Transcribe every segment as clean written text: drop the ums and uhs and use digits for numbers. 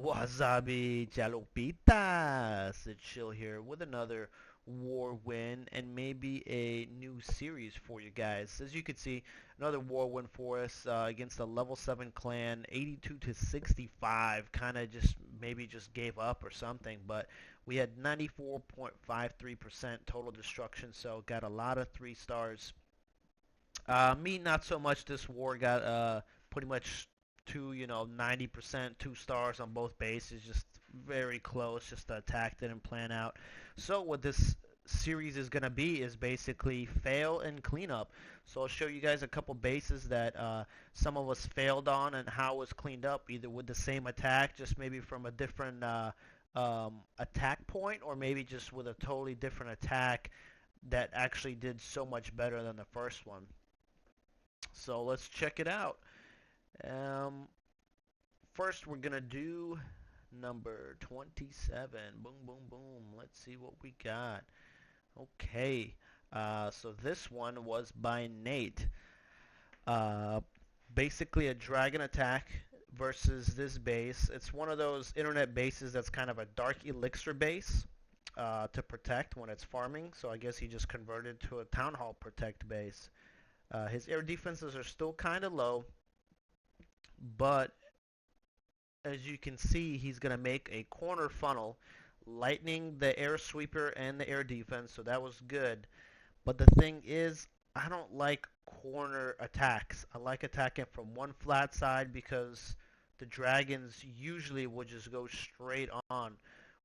Wasabi chalupitas. It's Shill here with another war win and maybe a new series for you guys. As you can see, another war win for us against a level 7 clan, 82 to 65. Kind of just maybe just gave up or something, but we had 94.53% total destruction, so got a lot of 3 stars. Me, not so much. This war got pretty much 90%, 2 stars on both bases. Just very close. Just the attack didn't plan out. So what this series is gonna be is basically fail and clean up. So I'll show you guys a couple bases that some of us failed on and how it was cleaned up, either with the same attack, just maybe from a different attack point, or maybe just with a totally different attack that actually did so much better than the first one. So let's check it out. Um, First, we're gonna do number 27. Boom, boom, boom. Let's see what we got. Okay. So this one was by Nate. Uh, Basically a dragon attack versus this base. It's one of those internet bases that's kind of a dark elixir base to protect when it's farming. So I guess he just converted to a town hall protect base. His air defenses are still kind of low, but as you can see, he's going to make a corner funnel, lightning the air sweeper and the air defense, so that was good. But the thing is, I don't like corner attacks. I like attacking from one flat side because the dragons usually would just go straight on.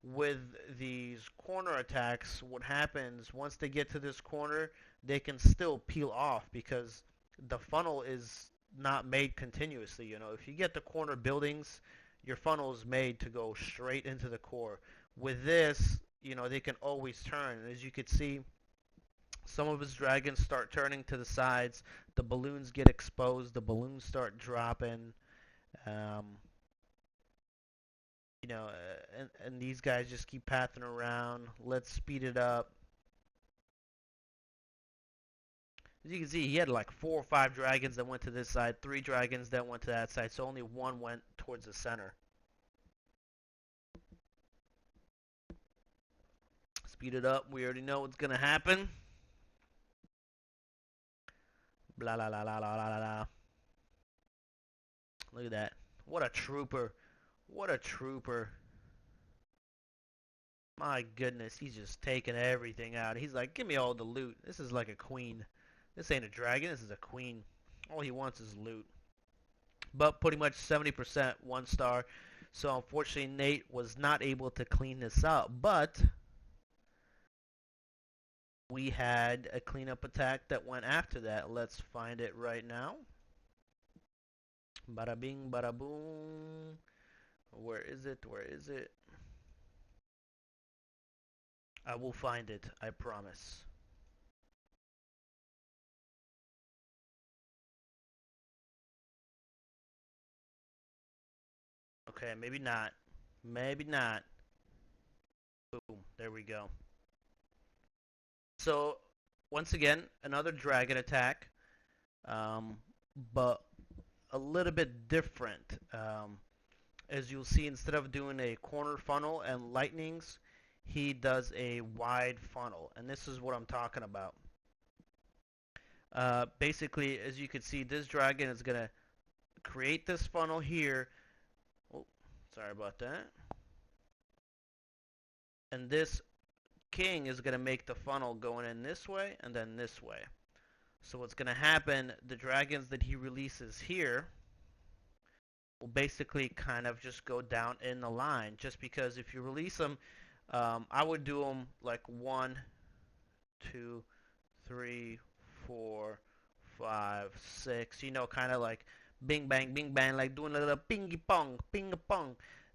With these corner attacks, what happens once they get to this corner, they can still peel off because the funnel is not made continuously. If you get the corner buildings, your funnel is made to go straight into the core. With this, they can always turn. And as you can see, some of his dragons start turning to the sides. The balloons get exposed. The balloons start dropping. Um, and these guys just keep pathing around. Let's speed it up. As you can see, he had like 4 or 5 dragons that went to this side, 3 dragons that went to that side, so only one went towards the center. Speed it up. We already know what's gonna happen. Blah la la la la la la. Look at that. What a trooper. What a trooper. My goodness, he's just taking everything out. He's like, give me all the loot. This is like a queen. This ain't a dragon, this is a queen. All he wants is loot. But pretty much 70% 1 star. So unfortunately, Nate was not able to clean this up. But we had a cleanup attack that went after that. Let's find it right now. Bada bing, bada boom. Where is it? Where is it? I will find it, I promise. Okay, maybe not. Maybe not. Boom, there we go. So, once again, another dragon attack, um, but a little bit different. As you'll see, instead of doing a corner funnel and lightnings, he does a wide funnel. And this is what I'm talking about. Basically, as you can see, this dragon is going to create this funnel here. Oh, sorry about that. And this king is going to make the funnel going in this way and then this way. So what's going to happen, the dragons that he releases here will basically kind of just go down in the line. Just because if you release them, I would do them like 1, 2, 3, 4, 5, 6. Kind of like bing bang, like doing a little ping pong.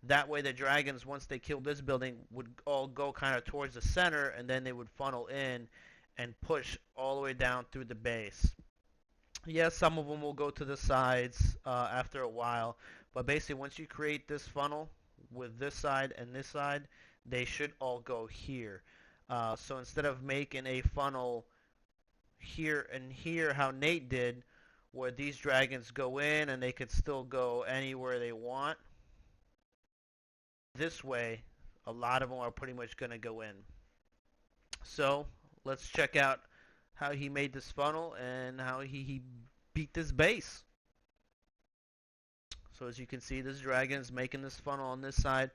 That way, the dragons, once they kill this building, would all go kind of towards the center, and then they would funnel in and push all the way down through the base. Yes, some of them will go to the sides after a while, but basically once you create this funnel with this side and this side, they should all go here. So instead of making a funnel here and here, how Nate did, where these dragons go in and they could still go anywhere they want, this way, a lot of them are pretty much going to go in. So let's check out how he made this funnel and how he beat this base. So as you can see, this dragon is making this funnel on this side.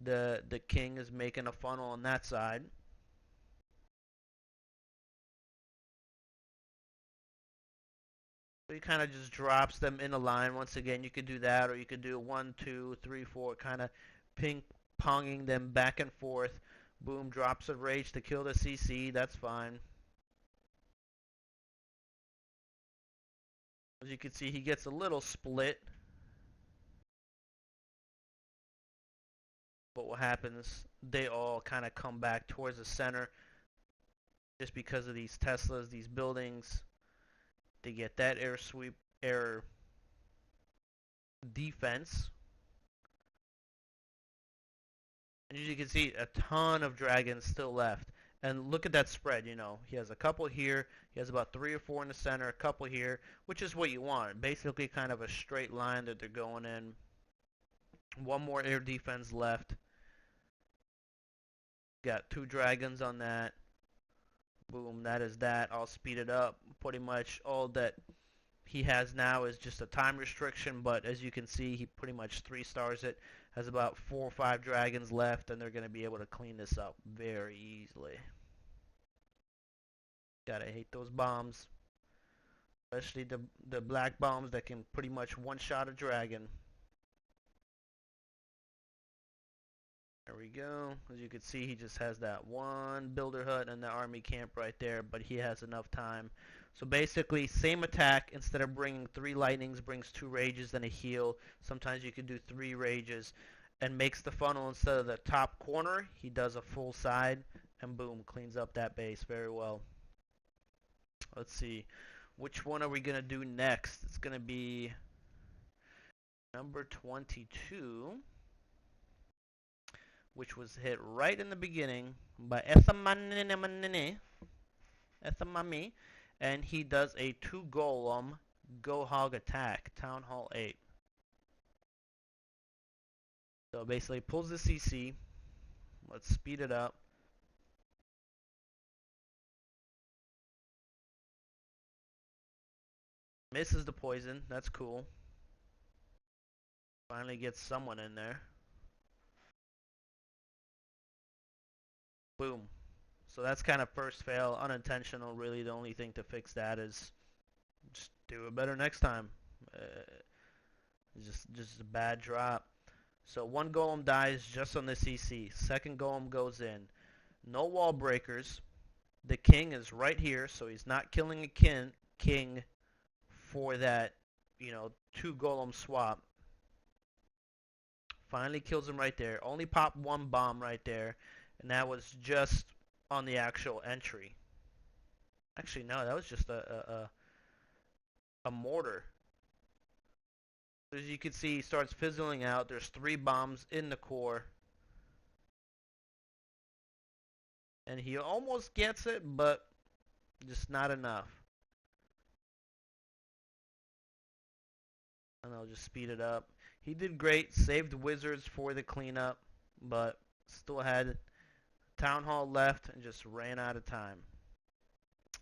The king is making a funnel on that side. So he kind of just drops them in a line. Once again, you could do that, or you could do 1, 2, 3, 4, kind of ping-ponging them back and forth. Boom, drops of rage to kill the CC. That's fine. As you can see, he gets a little split. But what happens, they all kind of come back towards the center just because of these Teslas, these buildings. They get that air defense. And as you can see, a ton of dragons still left. And look at that spread, you know. He has a couple here. He has about 3 or 4 in the center, a couple here, which is what you want. Basically kind of a straight line that they're going in. One more air defense left. Got 2 dragons on that. Boom, that is that. I'll speed it up. Pretty much all that he has now is just a time restriction, but as you can see, he pretty much 3 stars it. Has about 4 or 5 dragons left, and they're going to be able to clean this up very easily. Gotta hate those bombs. Especially the black bombs that can pretty much one-shot a dragon. There we go. As you can see, he just has that one builder hut and the army camp right there, but he has enough time. So basically, same attack. Instead of bringing 3 lightnings, brings 2 rages and a heal. Sometimes you can do 3 rages, and makes the funnel instead of the top corner. He does a full side, and boom, cleans up that base very well. Let's see. Which one are we going to do next? It's going to be number 22. Which was hit right in the beginning by Ethamami, and he does a 2 golem go hog attack, Town Hall 8. So basically pulls the CC. Let's speed it up. Misses the poison, that's cool. Finally gets someone in there. Boom. So that's kind of first fail, unintentional. Really, the only thing to fix that is just do it better next time. Just a bad drop. So 1 golem dies just on the CC. 2nd golem goes in. No wall breakers. The king is right here, so he's not killing a king for that, 2 golem swap. Finally kills him right there. Only popped 1 bomb right there. And that was just on the actual entry. Actually, no, that was just a mortar. As you can see, he starts fizzling out. There's 3 bombs in the core. And he almost gets it, but just not enough. And I'll just speed it up. He did great. Saved wizards for the cleanup, but still had Town Hall left and just ran out of time.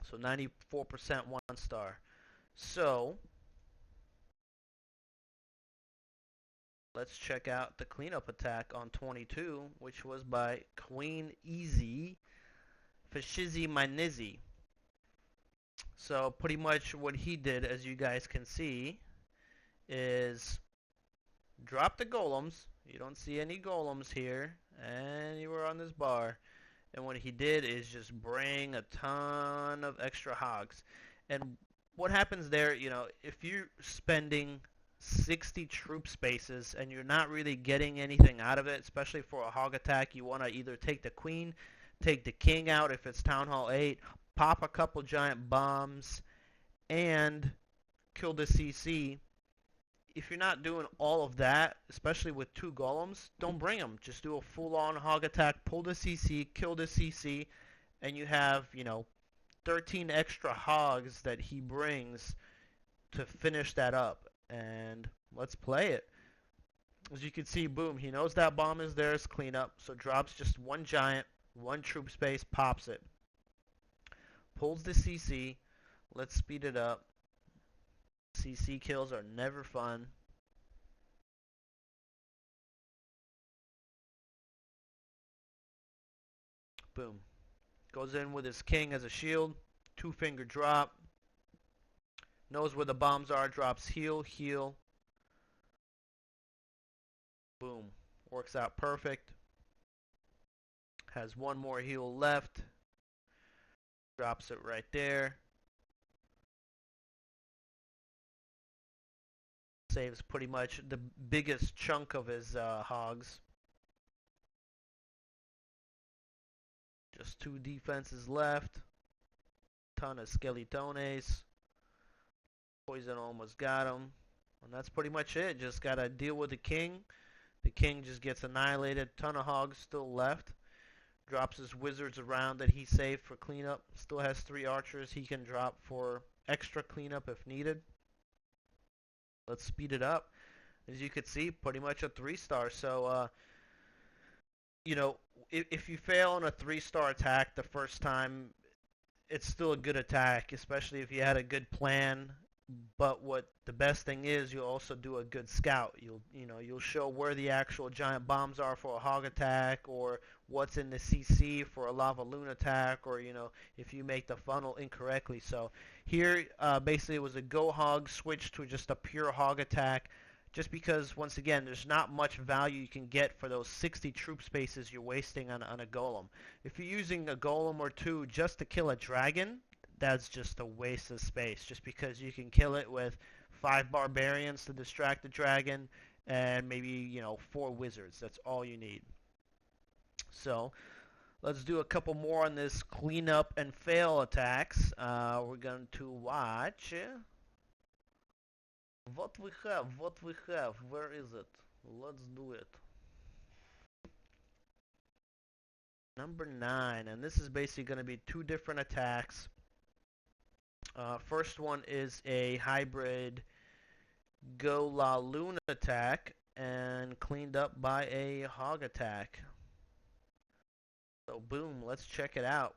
So 94% 1 star. So let's check out the cleanup attack on 22, which was by Queen Easy Fashizi Manizzi. So pretty much what he did, as you guys can see, is drop the golems. You don't see any golems here, and you were on this bar. And what he did is just bring a ton of extra hogs. And what happens there, if you're spending 60 troop spaces and you're not really getting anything out of it, especially for a hog attack, you want to either take the queen, take the king out if it's Town Hall 8, pop a couple giant bombs, and kill the CC. If you're not doing all of that, especially with 2 golems, don't bring them. Just do a full-on hog attack, pull the CC, kill the CC, and you have, 13 extra hogs that he brings to finish that up. And let's play it. As you can see, boom, he knows that bomb is there as cleanup, so drops just one giant, one troop space, pops it. Pulls the CC. Let's speed it up. CC kills are never fun. Boom. Goes in with his king as a shield. Two-finger drop. Knows where the bombs are. Drops heal, heal. Boom. Works out perfect. Has one more heal left. Drops it right there. Saves pretty much the biggest chunk of his hogs. Just two defenses left. Ton of skeletones. Poison almost got him. And that's pretty much it. Just got to deal with the king. The king just gets annihilated. Ton of hogs still left. Drops his wizards around that he saved for cleanup. Still has 3 archers he can drop for extra cleanup if needed. Let's speed it up. As you can see, pretty much a 3-star. So, you know, if you fail on a 3-star attack the first time, it's still a good attack, especially if you had a good plan. But what the best thing is, you'll also do a good scout. You'll show where the actual giant bombs are for a hog attack, or what's in the CC for a lava loon attack, or if you make the funnel incorrectly. So here, basically, it was a go hog switch to just a pure hog attack. Just because, once again, there's not much value you can get for those 60 troop spaces you're wasting on a golem. If you're using a golem or 2 just to kill a dragon, that's just a waste of space. Just because you can kill it with 5 barbarians to distract the dragon and maybe, 4 wizards. That's all you need. So, let's do a couple more on this cleanup and fail attacks. We're going to watch... What we have, where is it? Let's do it. Number 9, and this is basically going to be 2 different attacks. First one is a hybrid Go La Luna attack, and cleaned up by a hog attack. So boom, let's check it out.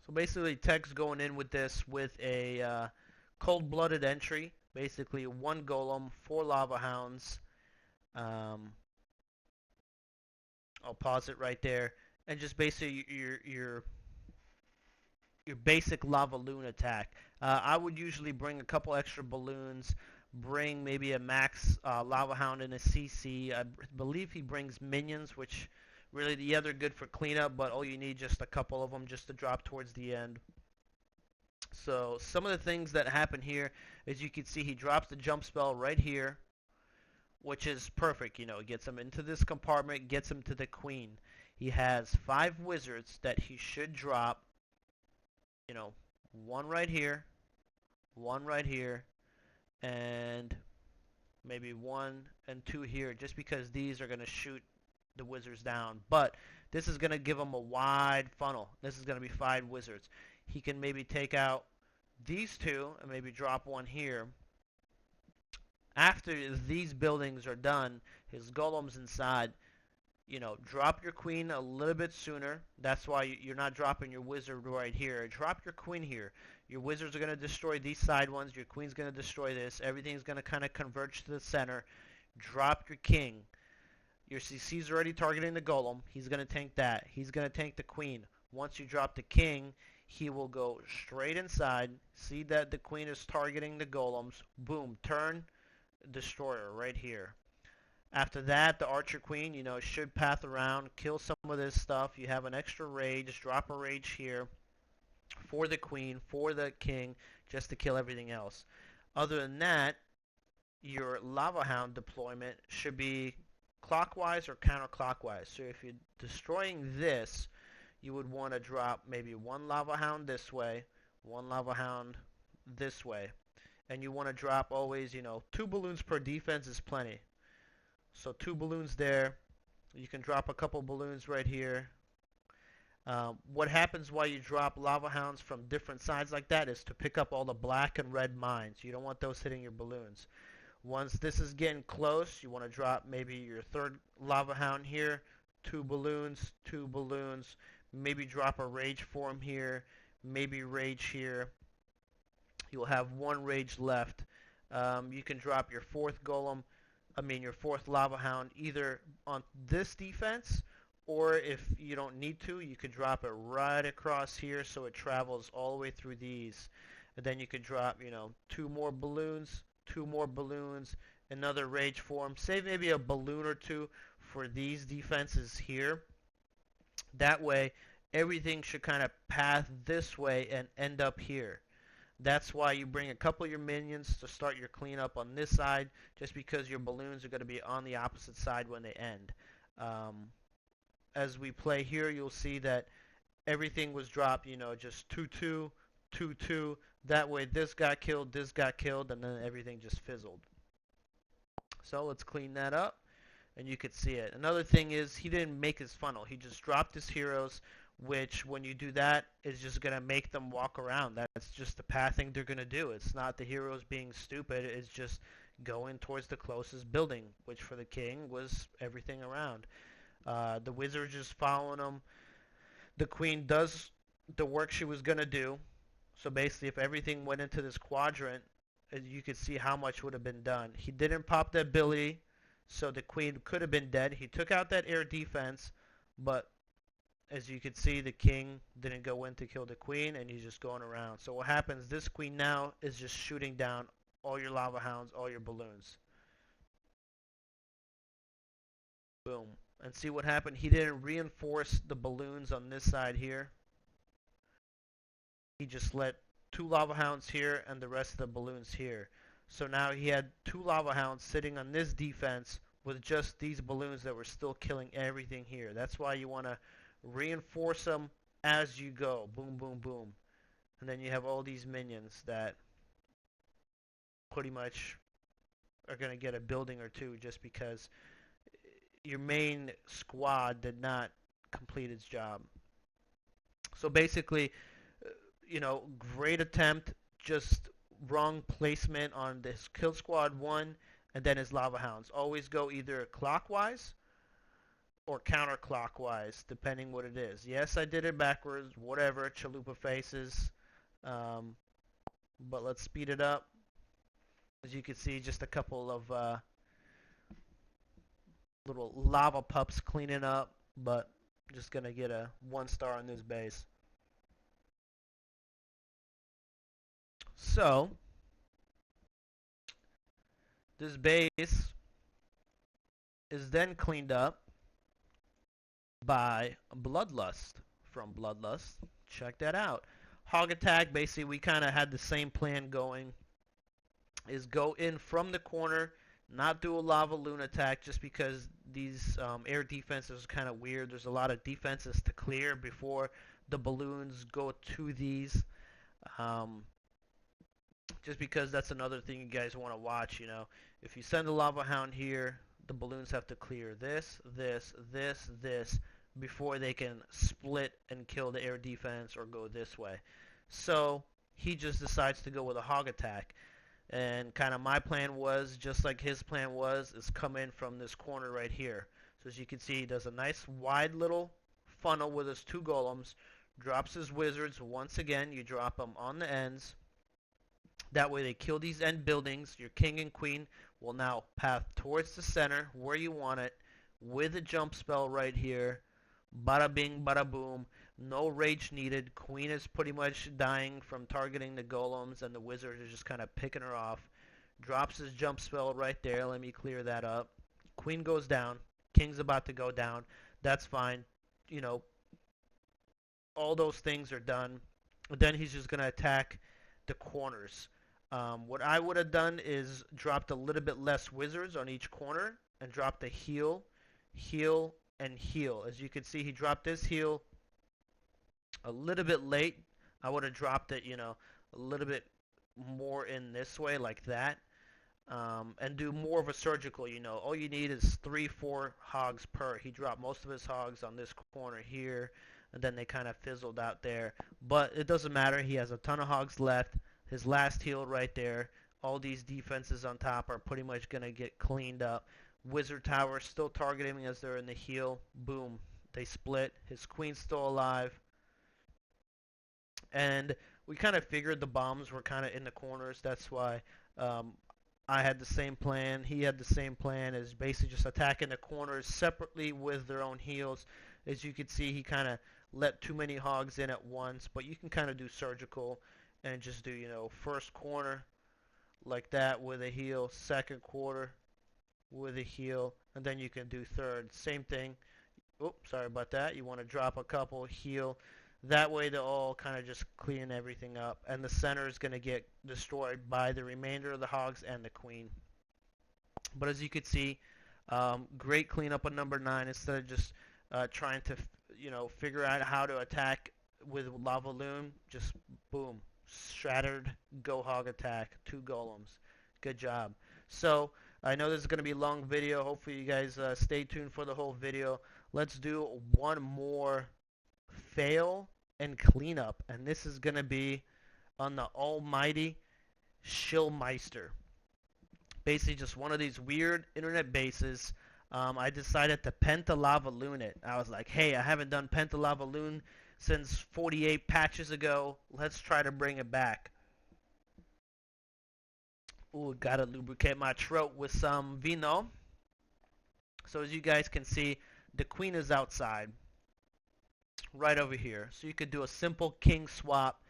So basically, Tech's going in with this with a cold-blooded entry. Basically, 1 golem, 4 lava hounds. I'll pause it right there. And just basically your basic lava loon attack. I would usually bring a couple extra balloons. Bring maybe a max lava hound and a CC. I believe he brings minions, which really, yeah, they're good for cleanup, but all you need just a couple of them just to drop towards the end. So some of the things that happen here, as you can see, he drops the jump spell right here, which is perfect. It gets him into this compartment, gets him to the queen. He has 5 wizards that he should drop. 1 right here, 1 right here, and maybe 1 and 2 here, just because these are going to shoot the wizards down. But this is going to give him a wide funnel. This is going to be 5 wizards. He can maybe take out these 2 and maybe drop 1 here. After these buildings are done, his golems inside, drop your queen a little bit sooner. That's why you're not dropping your wizard right here. Drop your queen here. Your wizards are going to destroy these side ones. Your queen's going to destroy this. Everything's going to kind of converge to the center. Drop your king. Your CC's already targeting the golem. He's going to tank that. He's going to tank the queen. Once you drop the king, he will go straight inside. See that the queen is targeting the golems. Boom. Turn. Destroyer right here. After that, the archer queen, should path around, kill some of this stuff. You have an extra rage. Drop a rage here for the queen, for the king, just to kill everything else. Other than that, your lava hound deployment should be clockwise or counterclockwise. So if you're destroying this, you would want to drop maybe 1 lava hound this way, 1 lava hound this way. And you want to drop always, 2 balloons per defense is plenty. So 2 balloons there. You can drop a couple balloons right here. What happens while you drop lava hounds from different sides like that is to pick up all the black and red mines. You don't want those hitting your balloons. Once this is getting close, you want to drop maybe your third lava hound here, two balloons, maybe drop a rage form here, maybe rage here. You'll have one rage left. You can drop your fourth golem, your fourth lava hound either on this defense, or if you don't need to, you could drop it right across here so it travels all the way through these. And then you could drop, two more balloons, another rage form. Save maybe a balloon or two for these defenses here. That way, everything should kind of path this way and end up here. That's why you bring a couple of your minions to start your cleanup on this side, just because your balloons are going to be on the opposite side when they end. As we play here, you'll see that everything was dropped, just 2-2, 2-2. That way this got killed, and then everything just fizzled. So let's clean that up, and you could see it. Another thing is he didn't make his funnel. He just dropped his heroes, which when you do that is just going to make them walk around. That's just the pathing they're going to do. It's not the heroes being stupid. It's just going towards the closest building, which for the king was everything around. The wizard's just following them. The queen does the work she was going to do. So basically, if everything went into this quadrant, you could see how much would have been done. He didn't pop the ability, so the queen could have been dead. He took out that air defense, but as you can see, the king didn't go in to kill the queen, and he's just going around. So what happens, this queen now is just shooting down all your lava hounds, all your balloons. Boom. And see what happened? He didn't reinforce the balloons on this side here. He just let 2 lava hounds here and the rest of the balloons here. So now he had 2 lava hounds sitting on this defense with just these balloons that were still killing everything here. That's why you want to reinforce them as you go. Boom, boom, boom. And then you have all these minions that pretty much are going to get a building or two just because your main squad did not complete its job. So basically, great attempt, just wrong placement on this kill squad 1 and then his lava hounds. Always go either clockwise or counterclockwise, depending what it is. Yes, I did it backwards, whatever, chalupa faces. But let's speed it up. As you can see, just a couple of little lava pups cleaning up, but just going to get a 1 star on this base. So, this base is then cleaned up by Bloodlust from Bloodlust. Check that out. Hog attack, basically we kind of had the same plan going. Is go in from the corner, not do a lava loon attack just because these air defenses are kind of weird. There's a lot of defenses to clear before the balloons go to these. Just because that's another thing you guys want to watch, If you send a lava hound here, the balloons have to clear this before they can split and kill the air defense or go this way. So he just decides to go with a hog attack. And kind of my plan was, just like his plan was, is come in from this corner right here. So as you can see, he does a nice wide little funnel with his 2 golems, drops his wizards. Once again, you drop them on the ends. That way they kill these end buildings. Your king and queen will now path towards the center where you want it with a jump spell right here. Bada bing, bada boom. No rage needed. Queen is pretty much dying from targeting the golems, and the wizard is just kind of picking her off. Drops his jump spell right there. Let me clear that up. Queen goes down. King's about to go down. That's fine. All those things are done. Then he's just going to attack the corners. What I would have done is dropped a little bit less wizards on each corner and dropped a heal, heal, and heal. As you can see, he dropped this heal a little bit late. I would have dropped it, a little bit more in this way like that. And do more of a surgical, All you need is 3-4 hogs per. He dropped most of his hogs on this corner here, and then they kind of fizzled out there. But it doesn't matter. He has a ton of hogs left. His last heal right there. all these defenses on top are pretty much going to get cleaned up. Wizard Tower still targeting me as they're in the heel. Boom. They split. His queen's still alive. And we kind of figured the bombs were kind of in the corners. That's why I had the same plan. He had the same plan, is basically just attacking the corners separately with their own heals. As you can see, he kind of let too many hogs in at once, but you can kind of do surgical and just do, first corner like that with a heal, second quarter with a heal, and then you can do third. Same thing. Oops, sorry about that. You want to drop a couple, heal. That way they'll all kind of just clean everything up, and the center is going to get destroyed by the remainder of the hogs and the queen. But as you can see, great cleanup on number 9 instead of just trying to, figure out how to attack with Lava Loon. Just boom, shattered go hog attack, 2 golems. Good job. So I know this is going to be a long video. Hopefully you guys stay tuned for the whole video. Let's do one more fail and cleanup, and this is going to be on the almighty Shill. Basically just one of these weird internet bases. I decided to Penta-Lava Loon it. I was like, hey, I haven't done Penta-Lava Loon since 48 patches ago. Let's try to bring it back. Ooh, gotta lubricate my throat with some vino. So as you guys can see, the queen is outside, right over here. So you could do a simple king swap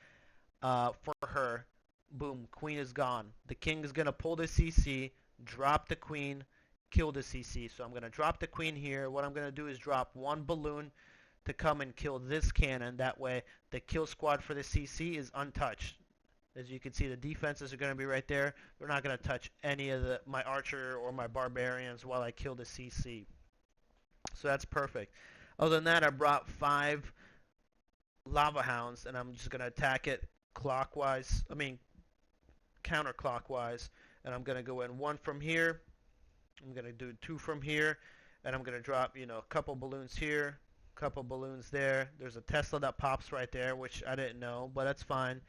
for her. Boom, queen is gone. The king is gonna pull the CC, drop the queen, kill the CC. So I'm gonna drop the queen here. What I'm gonna do is drop 1 balloon to come and kill this cannon. That way the kill squad for the CC is untouched. As you can see, the defenses are going to be right there. They're not going to touch any of my archer or my barbarians while I kill the CC. So that's perfect. Other than that, I brought 5 lava hounds, and I'm just going to attack it counterclockwise. And I'm going to go in 1 from here. I'm going to do 2 from here. And I'm going to drop, a couple balloons here, a couple balloons there. There's a Tesla that pops right there, which I didn't know, but that's fine.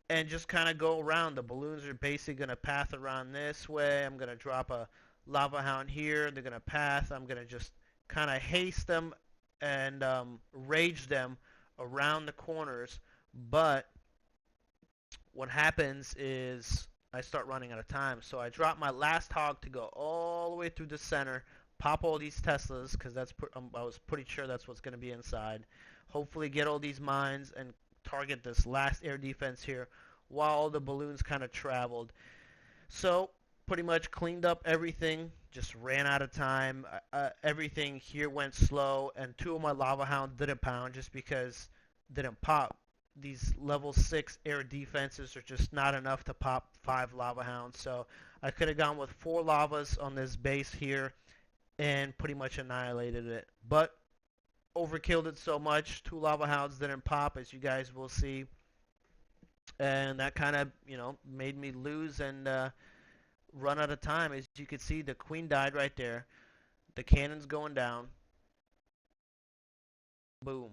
And just kind of go around. The balloons are basically going to path around this way. I'm going to drop a lava hound here. They're going to path. I'm going to just kind of haste them and rage them around the corners. But what happens is I start running out of time. So I drop my last hog to go all the way through the center, pop all these Teslas, because I was pretty sure that's what's going to be inside. Hopefully get all these mines and target this last air defense here while the balloons kind of traveled. So pretty much cleaned up everything, just ran out of time. Everything here went slow, and 2 of my lava hounds didn't pound just because didn't pop. These level 6 air defenses are just not enough to pop 5 lava hounds. So I could have gone with 4 lavas on this base here and pretty much annihilated it. But overkilled it so much, 2 lava hounds didn't pop, as you guys will see, and that kind of made me lose and run out of time. As you can see, the queen died right there. The cannon's going down. Boom.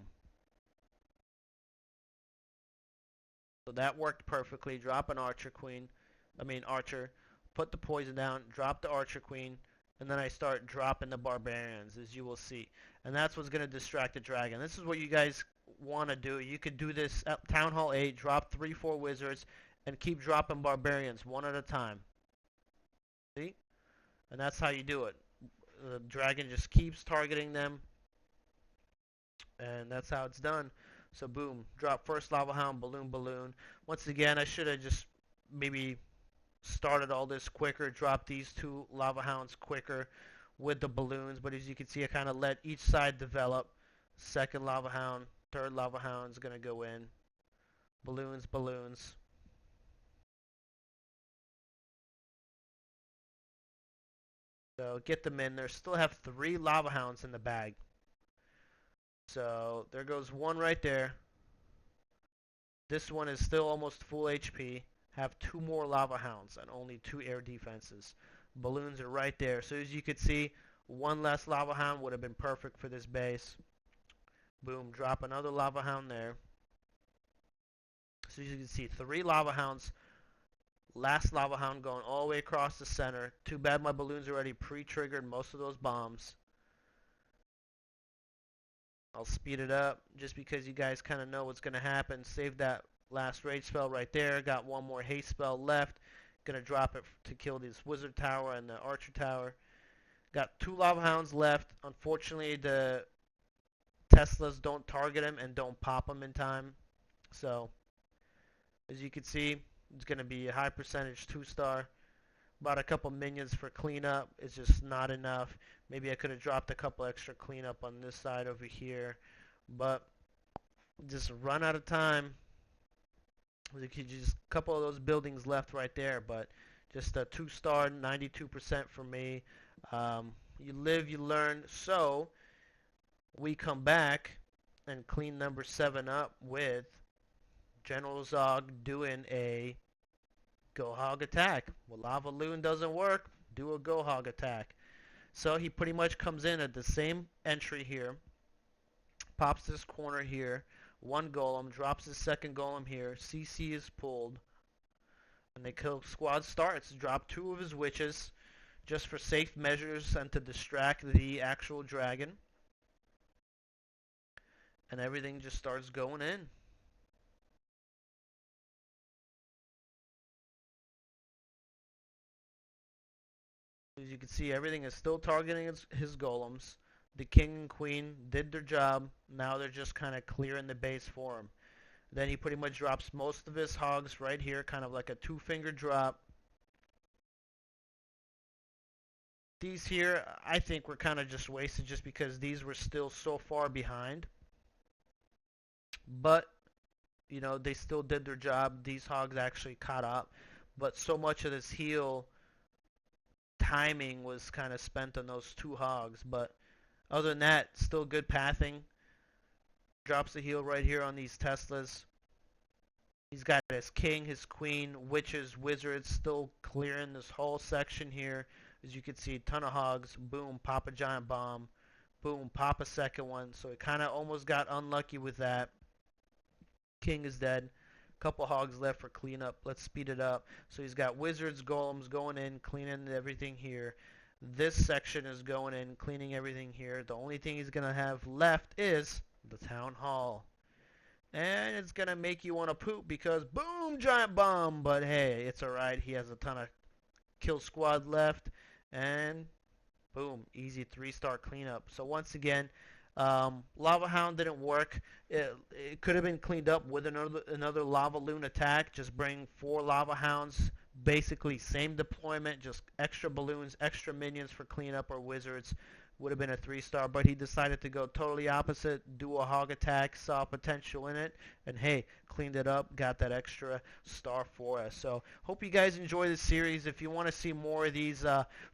So that worked perfectly. Drop an archer, put the poison down, drop the archer queen, and then I start dropping the barbarians, as you will see. And that's what's going to distract the dragon. This is what you guys want to do. You could do this at Town Hall 8, drop 3-4 wizards, and keep dropping barbarians one at a time. See? And that's how you do it. The dragon just keeps targeting them, and that's how it's done. So boom, drop first lava hound, balloon. Once again, I should have just maybe started all this quicker, dropped these 2 lava hounds quicker with the balloons, but as you can see, I kind of let each side develop. Second lava hound, third lava hound is going to go in. Balloons. So get them in there. Still have 3 lava hounds in the bag. So there goes 1 right there. This one is still almost full HP. Have 2 more lava hounds and only 2 air defenses. Balloons are right there. So as you can see, 1 less lava hound would have been perfect for this base. Boom, drop another lava hound there. So as you can see, 3 lava hounds Last lava hound going all the way across the center. Too bad my balloons already pre-triggered most of those bombs. I'll speed it up just because you guys kind of know what's going to happen. Save that last rage spell right there. Got one more haste spell left. Going to drop it to kill this wizard tower and the archer tower. Got 2 lava hounds left. Unfortunately, the Teslas don't target him and don't pop him in time. So, as you can see, it's going to be a high percentage 2-star. About a couple minions for cleanup. It's just not enough. Maybe I could have dropped a couple extra cleanup on this side over here. But just run out of time. Just a couple of those buildings left right there. But just a 2-star, 92% for me. You live, you learn. So we come back and clean number 7 up with General Zog doing a Go Hog attack. Well, Lava Loon doesn't work. Do a Go Hog attack. So he pretty much comes in at the same entry here. Pops this corner here. 1 golem. Drops his 2nd golem here. CC is pulled. And the kill squad starts. Drop 2 of his witches. Just for safe measures and to distract the actual dragon. And everything just starts going in. As you can see, everything is still targeting his golems. The king and queen did their job. Now they're just kind of clearing the base for him. Then he pretty much drops most of his hogs right here, kind of like a 2-finger drop. These here, I think, were kind of just wasted just because these were still so far behind. But, you know, they still did their job. These hogs actually caught up. But so much of this heal timing was kind of spent on those 2 hogs. But other than that, still good pathing. Drops the heal right here on these Teslas. He's got his king, his queen, witches, wizards still clearing this whole section here. As you can see, a ton of hogs. Boom, pop a giant bomb. Boom, pop a 2nd one. So he kind of almost got unlucky with that. King is dead. Couple hogs left for cleanup. Let's speed it up. So he's got wizards, golems going in, cleaning everything here. This section is going in, cleaning everything here. The only thing he's going to have left is the town hall. And it's going to make you want to poop because boom, giant bomb. But hey, it's alright. He has a ton of kill squad left. And boom, easy 3-star cleanup. So once again, Lava Hound didn't work. It could have been cleaned up with another Lava Loon attack. Just bring 4 Lava Hounds. Basically same deployment, just extra balloons, extra minions for cleanup or wizards. Would have been a 3-star, but he decided to go totally opposite, do a hog attack, saw potential in it, and hey, cleaned it up, got that extra star for us. So hope you guys enjoy this series. If you want to see more of these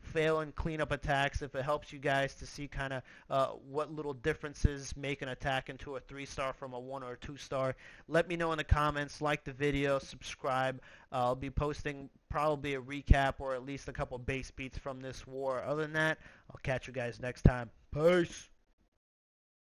fail and cleanup attacks, if it helps you guys to see kind of what little differences make an attack into a 3-star from a 1 or a 2-star, let me know in the comments. Like the video, subscribe. I'll be posting probably a recap or at least a couple base beats from this war. Other than that, I'll catch you guys next time. Peace.